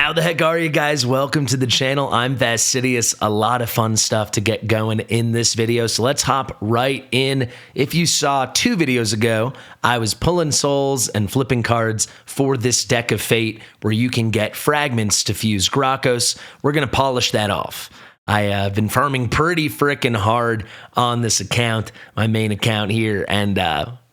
How the heck are you guys? Welcome to the channel. I'm Fastidious. A lot of fun stuff to get going in this video, so let's hop right in. If you saw 2 videos ago, I was pulling souls and flipping cards for this deck of fate where you can get fragments to fuse Gracchos. We're going to polish that off. I have been farming pretty freaking hard on this account, my main account here, and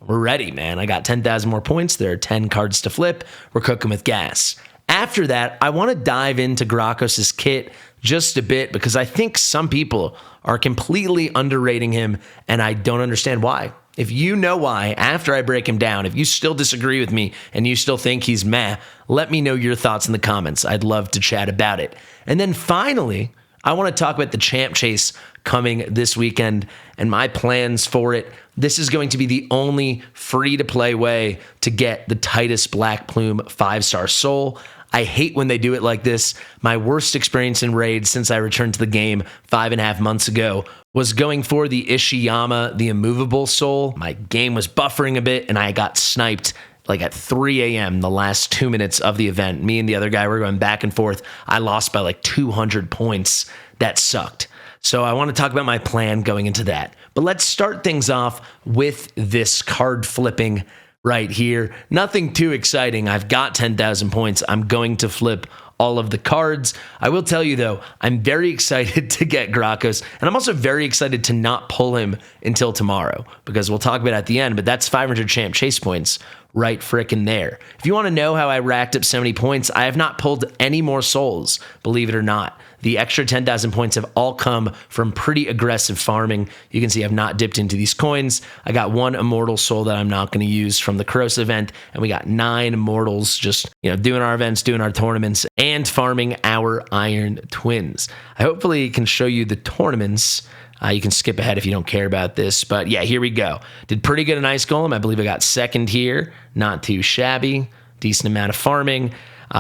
we're ready, man. I got 10,000 more points. There are 10 cards to flip. We're cooking with gas. After that, I want to dive into Gracchos' kit just a bit because I think some people are completely underrating him, and I don't understand why. If you know why, after I break him down, if you still disagree with me and you still think he's meh, let me know your thoughts in the comments. I'd love to chat about it. And then finally, I want to talk about the champ chase coming this weekend and my plans for it. This is going to be the only free-to-play way to get the tightest Black Plume 5-star soul. I hate when they do it like this. My worst experience in raids since I returned to the game 5.5 months ago was going for the Ishiyama, the immovable soul. My game was buffering a bit and I got sniped like at 3 a.m. the last 2 minutes of the event. Me and the other guy were going back and forth. I lost by like 200 points. That sucked. So I want to talk about my plan going into that. But let's start things off with this card flipping right here. Nothing too exciting. I've got 10,000 points. I'm going to flip all of the cards. I will tell you though, I'm very excited to get Gracchos, and I'm also very excited to not pull him until tomorrow because we'll talk about it at the end, but that's 500 champ chase points right frickin' there. If you want to know how I racked up so many points, I have not pulled any more souls, believe it or not. The extra 10,000 points have all come from pretty aggressive farming. You can see I've not dipped into these coins. I got 1 immortal soul that I'm not going to use from the Cross event, and we got 9 immortals just, doing our events, doing our tournaments, and farming our Iron Twins. I hopefully can show you the tournaments. You can skip ahead if you don't care about this, but yeah, here we go. Did pretty good in Ice Golem. I believe I got 2nd here. Not too shabby. Decent amount of farming.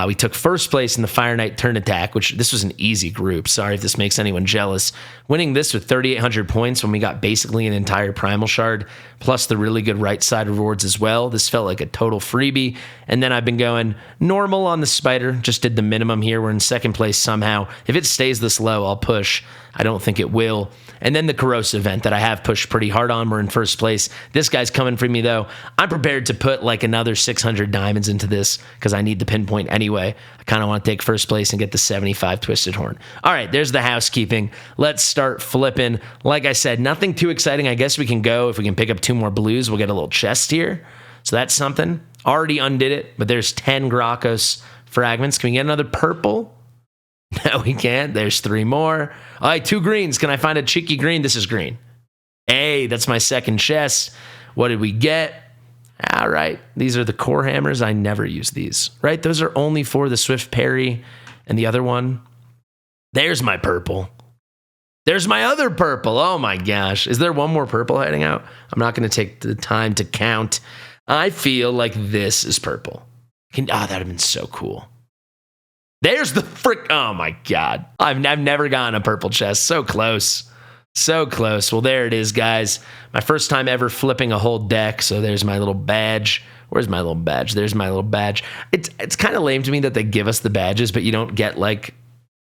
We took 1st place in the Fire Knight turn attack, which this was an easy group. Sorry if this makes anyone jealous. Winning this with 3,800 points when we got basically an entire Primal Shard, plus the really good right side rewards as well. This felt like a total freebie. And then I've been going normal on the Spider. Just did the minimum here. We're in 2nd place somehow. If it stays this low, I'll push. I don't think it will. And then the Corrosive event that I have pushed pretty hard on. We're in 1st place. This guy's coming for me, though. I'm prepared to put like another 600 diamonds into this because I need the pinpoint anyway. I kind of want to take 1st place and get the 75 Twisted Horn. All right, there's the housekeeping. Let's start flipping. Like I said, nothing too exciting. I guess we can go. If we can pick up 2 more blues, we'll get a little chest here. So that's something. Already undid it, but there's 10 Gracchos fragments. Can we get another purple? No, we can't. There's 3 more. All right, 2 greens. Can I find a cheeky green? This is green. Hey, that's my 2nd chest. What did we get? All right, these are the core hammers. I never use these, right? Those are only for the swift parry and the other one. There's my purple. There's my other purple. Oh my gosh. Is there 1 more purple hiding out? I'm not going to take the time to count. I feel like this is purple. That would have been so cool. There's the frick. Oh my God. I've never gotten a purple chest. So close. So close. Well, there it is, guys. My first time ever flipping a whole deck. So there's my little badge. Where's my little badge? There's my little badge. It's kind of lame to me that they give us the badges, but you don't get like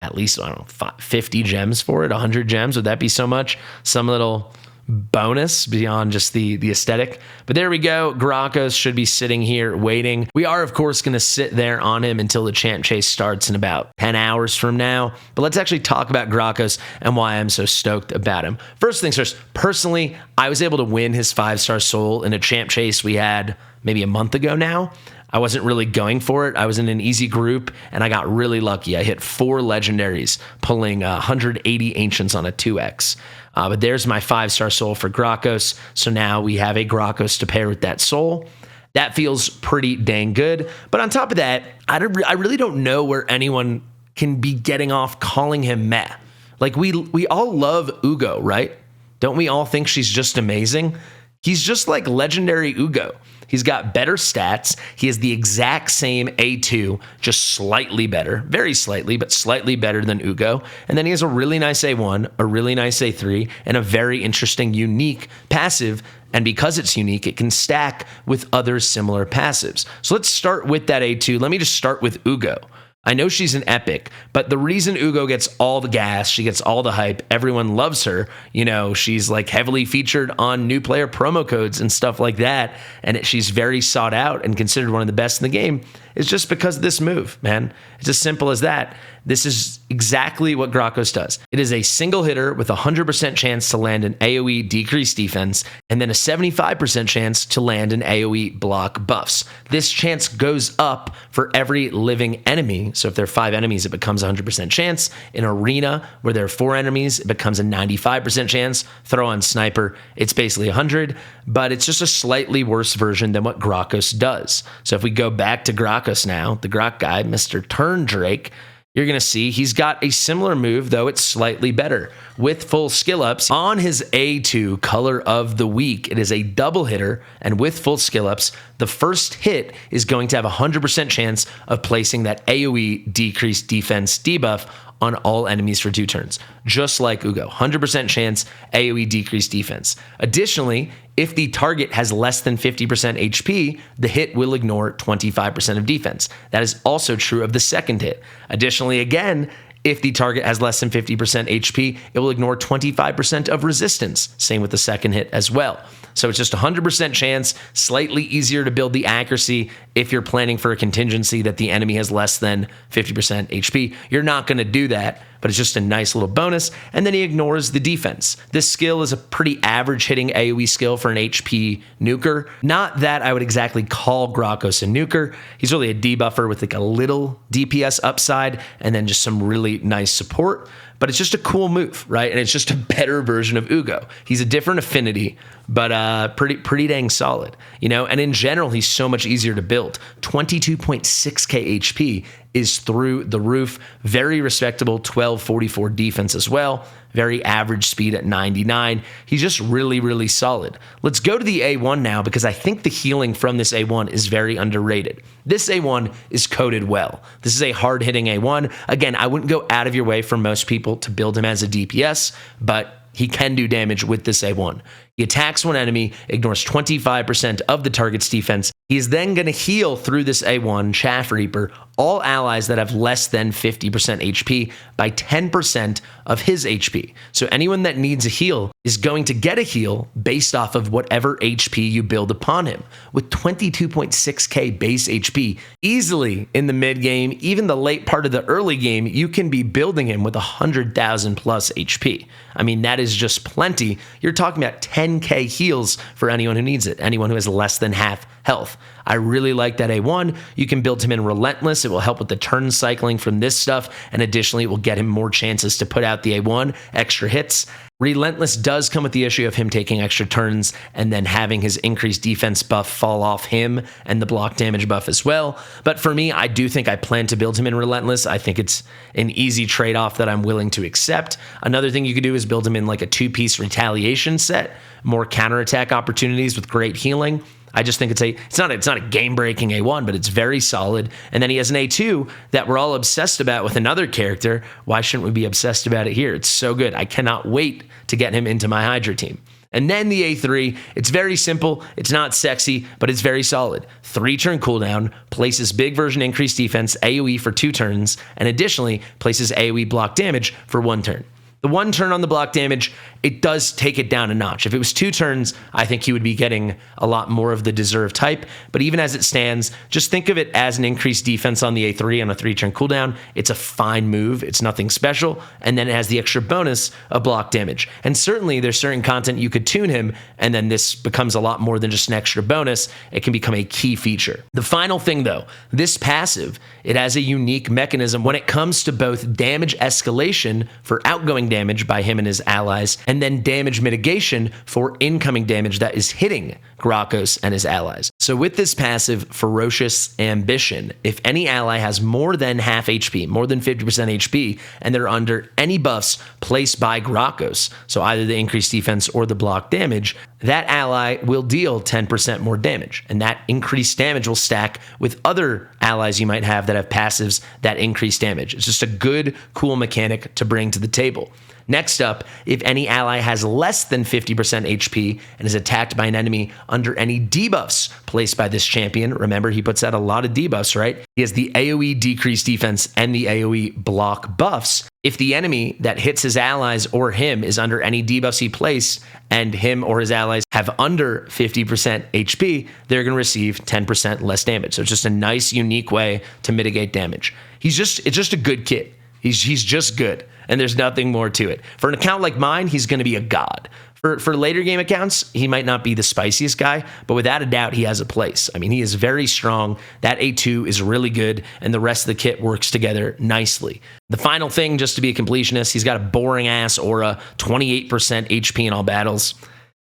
at least, I don't know, 50 gems for it, 100 gems. Would that be so much? Some little bonus beyond just the aesthetic. But there we go. Gracchos should be sitting here waiting. We are, of course, going to sit there on him until the champ chase starts in about 10 hours from now. But let's actually talk about Gracchos and why I'm so stoked about him. First things first, personally, I was able to win his 5-star soul in a champ chase we had maybe a month ago now. I wasn't really going for it. I was in an easy group, and I got really lucky. I hit 4 legendaries, pulling 180 ancients on a 2x. But there's my 5-star soul for Gracchos. So now we have a Gracchos to pair with that soul. That feels pretty dang good. But on top of that, I really don't know where anyone can be getting off calling him meh. Like we all love Ugo, right? Don't we all think she's just amazing? He's just like legendary Ugo. He's got better stats. He has the exact same A2, just slightly better, very slightly, but slightly better than Ugo. And then he has a really nice A1, a really nice A3, and a very interesting, unique passive. And because it's unique, it can stack with other similar passives. So let's start with that A2. Let me just start with Ugo. I know she's an epic, but the reason Ugo gets all the gas, she gets all the hype, everyone loves her, she's like heavily featured on new player promo codes and stuff like that, and she's very sought out and considered one of the best in the game, is just because of this move, man. It's as simple as that. This is exactly what Gracchos does. It is a single hitter with a 100% chance to land an AoE decreased defense, and then a 75% chance to land an AoE block buffs. This chance goes up for every living enemy. So if there are 5 enemies, it becomes a 100% chance. In arena, where there are 4 enemies, it becomes a 95% chance. Throw on sniper, it's basically 100, but it's just a slightly worse version than what Gracchos does. So if we go back to Gracchos now, the Grok guy, Mr. Turn Drake, you're going to see he's got a similar move, though it's slightly better. With full skill ups, on his A2 color of the week, it is a double hitter, and with full skill ups, the first hit is going to have a 100% chance of placing that AoE decreased defense debuff on all enemies for 2 turns, just like Ugo. 100% chance, AoE decreased defense. Additionally, if the target has less than 50% HP, the hit will ignore 25% of defense. That is also true of the second hit. Additionally, again, if the target has less than 50% HP, it will ignore 25% of resistance. Same with the second hit as well. So it's just a 100% chance, slightly easier to build the accuracy if you're planning for a contingency that the enemy has less than 50% HP. You're not going to do that, but it's just a nice little bonus. And then he ignores the defense. This skill is a pretty average hitting AoE skill for an HP nuker. Not that I would exactly call Gracchos a nuker. He's really a debuffer with like a little DPS upside and then just some really nice support. But it's just a cool move, right? And it's just a better version of Ugo. He's a different affinity, but pretty dang solid, And in general, he's so much easier to build. 22.6k HP is through the roof. Very respectable 1244 defense as well. Very average speed at 99. He's just really, really solid. Let's go to the A1 now, because I think the healing from this A1 is very underrated. This A1 is coded well. This is a hard-hitting A1. Again, I wouldn't go out of your way for most people to build him as a DPS, but he can do damage with this A1. He attacks one enemy, ignores 25% of the target's defense. He is then going to heal through this A1, Chaff Reaper, all allies that have less than 50% HP by 10% of his HP. So anyone that needs a heal is going to get a heal based off of whatever HP you build upon him. With 22.6k base HP, easily in the mid game, even the late part of the early game, you can be building him with 100,000 plus HP. I mean, that is just plenty. You're talking about 10k heals for anyone who needs it, anyone who has less than half health. I really like that A1. You can build him in Relentless. It will help with the turn cycling from this stuff, and additionally, it will get him more chances to put out the A1, extra hits. Relentless does come with the issue of him taking extra turns and then having his increased defense buff fall off him and the block damage buff as well. But for me, I do think I plan to build him in Relentless. I think it's an easy trade-off that I'm willing to accept. Another thing you could do is build him in like a 2-piece retaliation set, more counterattack opportunities with great healing. I just think it's not a game-breaking A1, but it's very solid. And then he has an A2 that we're all obsessed about with another character. Why shouldn't we be obsessed about it here? It's so good. I cannot wait to get him into my Hydra team. And then the A3, it's very simple, it's not sexy, but it's very solid. 3-turn cooldown, places big version increased defense, AoE for 2 turns, and additionally places AoE block damage for 1 turn. The 1 turn on the block damage, it does take it down a notch. If it was 2 turns, I think he would be getting a lot more of the deserved type. But even as it stands, just think of it as an increased defense on the A3 on a 3-turn cooldown. It's a fine move. It's nothing special. And then it has the extra bonus of block damage. And certainly there's certain content you could tune him, and then this becomes a lot more than just an extra bonus. It can become a key feature. The final thing though, this passive, it has a unique mechanism when it comes to both damage escalation for outgoing damage by him and his allies, and then damage mitigation for incoming damage that is hitting Gracchos and his allies. So with this passive, Ferocious Ambition, if any ally has more than half HP, more than 50% HP, and they're under any buffs placed by Gracchos, so either the increased defense or the block damage, that ally will deal 10% more damage. And that increased damage will stack with other allies you might have that have passives that increase damage. It's just a good, cool mechanic to bring to the table. Next up, if any ally has less than 50% HP and is attacked by an enemy under any debuffs placed by this champion, remember he puts out a lot of debuffs, right? He has the AoE decreased defense and the AoE block buffs. If the enemy that hits his allies or him is under any debuffs he places and him or his allies have under 50% HP, they're going to receive 10% less damage. So it's just a nice, unique way to mitigate damage. It's just a good kid. He's just good, and there's nothing more to it. For an account like mine, he's going to be a god. For later game accounts, he might not be the spiciest guy, but without a doubt, he has a place. I mean, he is very strong. That A2 is really good, and the rest of the kit works together nicely. The final thing, just to be a completionist, he's got a boring-ass aura, 28% HP in all battles.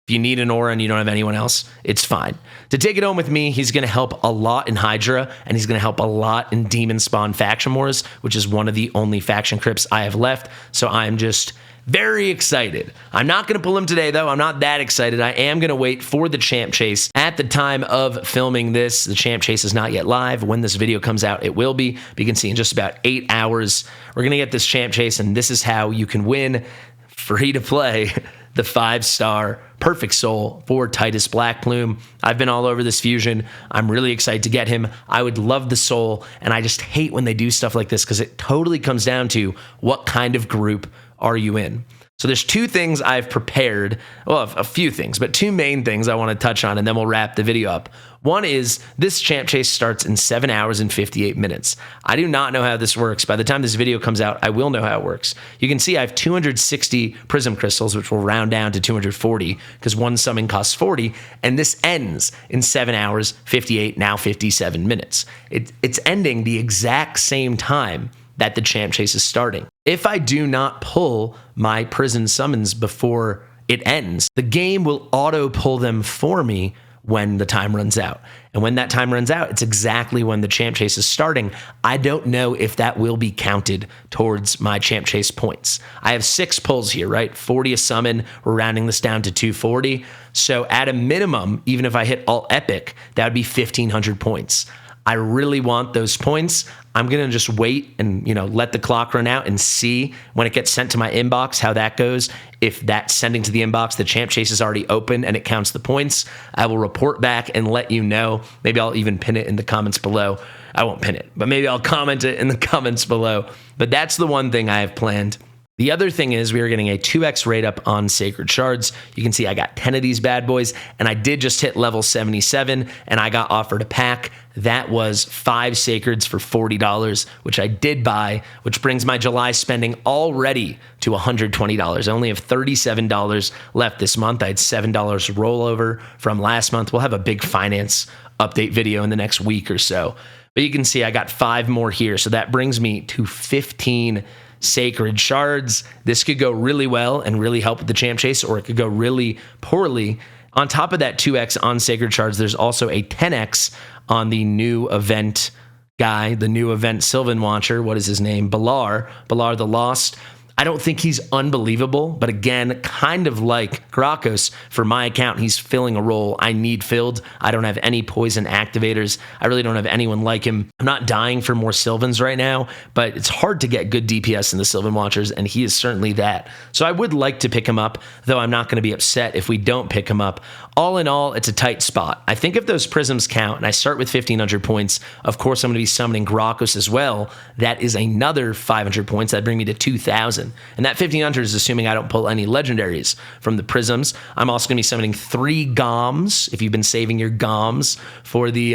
If you need an aura and you don't have anyone else, it's fine. To take it home with me, he's going to help a lot in Hydra, and he's going to help a lot in Demon Spawn Faction Wars, which is one of the only faction crypts I have left, so I'm just very excited. I'm not going to pull him today, though. I'm not that excited. I am going to wait for the Champ Chase. At the time of filming this, the Champ Chase is not yet live. When this video comes out, it will be. But you can see in just about 8 hours, we're going to get this Champ Chase, and this is how you can win free to play the 5-star Perfect Soul for Titus Blackplume. I've been all over this fusion. I'm really excited to get him. I would love the soul, and I just hate when they do stuff like this because it totally comes down to what kind of group are you in. So there's two things I've prepared, well, a few things, but two main things I want to touch on, and then we'll wrap the video up. One is this Champ Chase starts in 7 hours and 58 minutes. I do not know how this works. By the time this video comes out, I will know how it works. You can see I have 260 Prism Crystals, which will round down to 240 because one summon costs 40, and this ends in 7 hours, 58, now 57 minutes. It's ending the exact same time that the Champ Chase is starting. If I do not pull my prison summons before it ends, the game will auto pull them for me when the time runs out. And when that time runs out, it's exactly when the Champ Chase is starting. I don't know if that will be counted towards my Champ Chase points. I have 6 pulls here, right? 40 a summon. We're rounding this down to 240. So at a minimum, even if I hit all epic, that would be 1,500 points. I really want those points. I'm going to just wait and, let the clock run out and see when it gets sent to my inbox how that goes. If that's sending to the inbox, the Champ Chase is already open and it counts the points, I will report back and let you know. Maybe I'll even pin it in the comments below. I won't pin it, but maybe I'll comment it in the comments below. But that's the one thing I have planned. The other thing is we are getting a 2x rate up on Sacred Shards. You can see I got 10 of these bad boys, and I did just hit level 77, and I got offered a pack. That was 5 Sacreds for $40, which I did buy, which brings my July spending already to $120. I only have $37 left this month. I had $7 rollover from last month. We'll have a big finance update video in the next week or so. But you can see I got 5 more here, so that brings me to 15 Sacred Shards. This could go really well and really help with the Champ Chase, or it could go really poorly. On top of that 2x on Sacred Shards, there's also a 10x on the new event guy, the new event Sylvan Watcher. What is his name? Balar the Lost. I don't think he's unbelievable, but again, kind of like Gracchos, for my account, he's filling a role I need filled. I don't have any poison activators. I really don't have anyone like him. I'm not dying for more Sylvans right now, but it's hard to get good DPS in the Sylvan Watchers, and he is certainly that. So I would like to pick him up, though I'm not going to be upset if we don't pick him up. All in all, it's a tight spot. I think if those prisms count, and I start with 1,500 points, of course I'm going to be summoning Gracchos as well. That is another 500 points. That'd bring me to 2,000. And that 1,500 is assuming I don't pull any legendaries from the prisms. I'm also going to be summoning 3 Goms. If you've been saving your Goms for the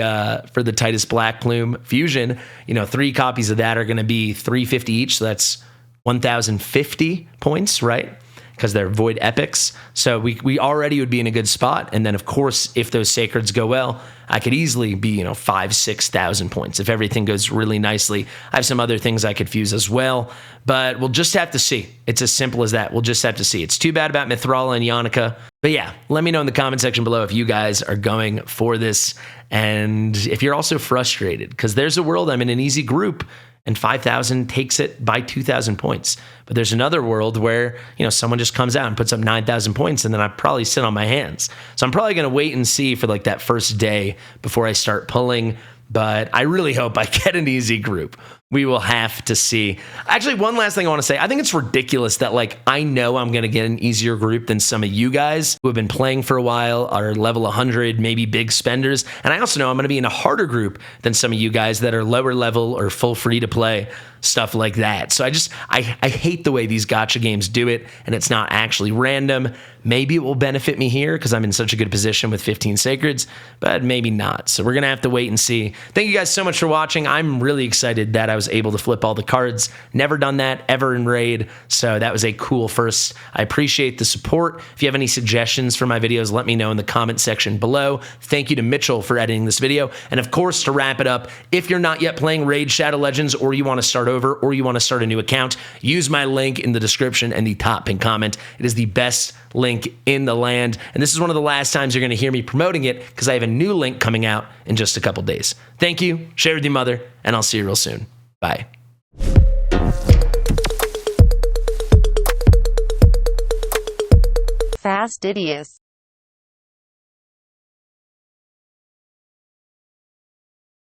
Titus Blackplume fusion, 3 copies of that are going to be 350 each. So that's 1,050 points, right? Because they're void epics. So we already would be in a good spot. And then, of course, if those Sacreds go well, I could easily be, 5,000-6,000 points if everything goes really nicely. I have some other things I could fuse as well, but we'll just have to see. It's as simple as that. We'll just have to see. It's too bad about Mithrala and Yannica. But yeah, let me know in the comment section below if you guys are going for this and if you're also frustrated, because there's a world I'm in an easy group and 5,000 takes it by 2,000 points. But there's another world where, someone just comes out and puts up 9,000 points, and then I probably sit on my hands. So I'm probably going to wait and see for like that first day before I start pulling. But I really hope I get an easy group. We will have to see. Actually, one last thing I want to say. I think it's ridiculous that I know I'm going to get an easier group than some of you guys who have been playing for a while, are level 100, maybe big spenders. And I also know I'm going to be in a harder group than some of you guys that are lower level or full free to play, stuff like that. So I hate the way these gacha games do it, and it's not actually random. Maybe it will benefit me here because I'm in such a good position with 15 sacreds, but maybe not. So we're going to have to wait and see. Thank you guys so much for watching. I'm really excited that I was able to flip all the cards. Never done that ever in Raid, so that was a cool first. I appreciate the support. If you have any suggestions for my videos, let me know in the comment section below. Thank you to Mitchell for editing this video. And of course, to wrap it up, if you're not yet playing Raid Shadow Legends, or you want to start over, or you want to start a new account, use my link in the description and the top pinned comment. It is the best link in the land, and this is one of the last times you're going to hear me promoting it because I have a new link coming out in just a couple days. Thank you, share with your mother, and I'll see you real soon. Bye. Fastidious.